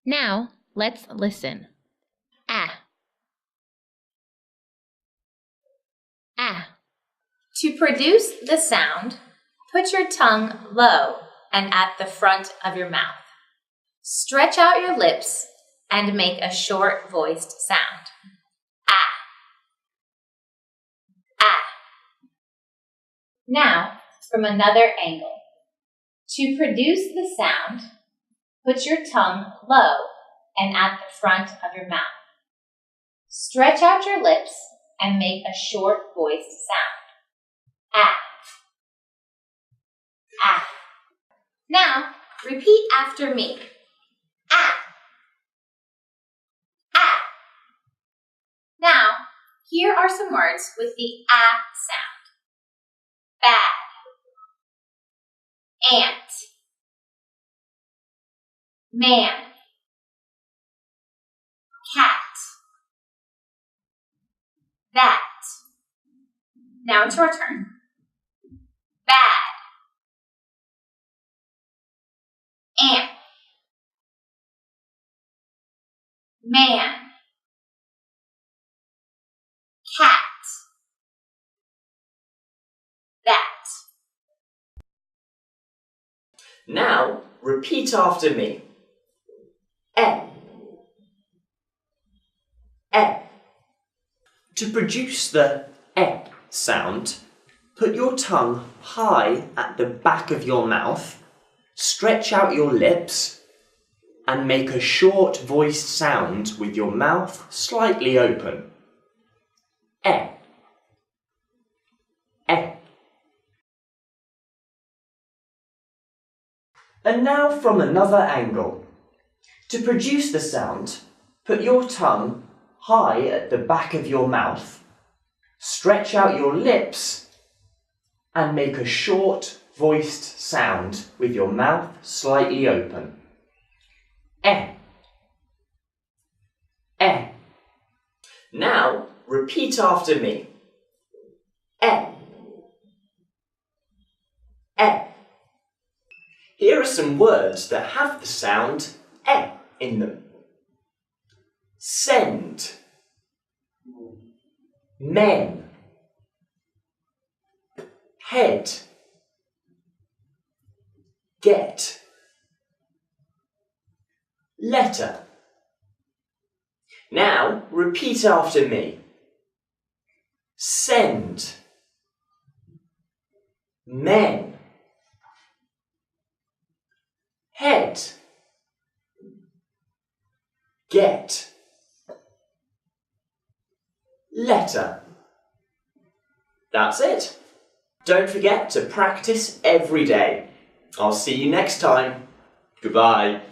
Now, let's listen. Ah. Ah. To produce the sound, put your tongue low and at the front of your mouth. Stretch out your lips and make a short-voiced sound. Ah. Ah. Now, from another angle. To produce the sound, put your tongue low and at the front of your mouth. Stretch out your lips and make a short-voiced sound. Ah. Ah. Now, repeat after me. Ah. Ah. Now, here are some words with the ah sound. Bad. Ant. Man. Cat. That. Now it's your turn. Bad. Ant. Man. Cat. That. Now, repeat after me. Eh. Eh. To produce the eh sound, put your tongue high at the back of your mouth, stretch out your lips, and make a short voiced sound with your mouth slightly open. Eh. Eh. And now from another angle. To produce the sound, put your tongue high at the back of your mouth, stretch out your lips, and make a short voiced sound with your mouth slightly open. Eh. Eh. Now repeat after me. Eh. Eh. Here are some words that have the sound eh in them. Send. Men. Head. Get. Letter. Now repeat after me. Send. Men. Head. Get. Letter. That's it. Don't forget to practice every day. I'll see you next time. Goodbye.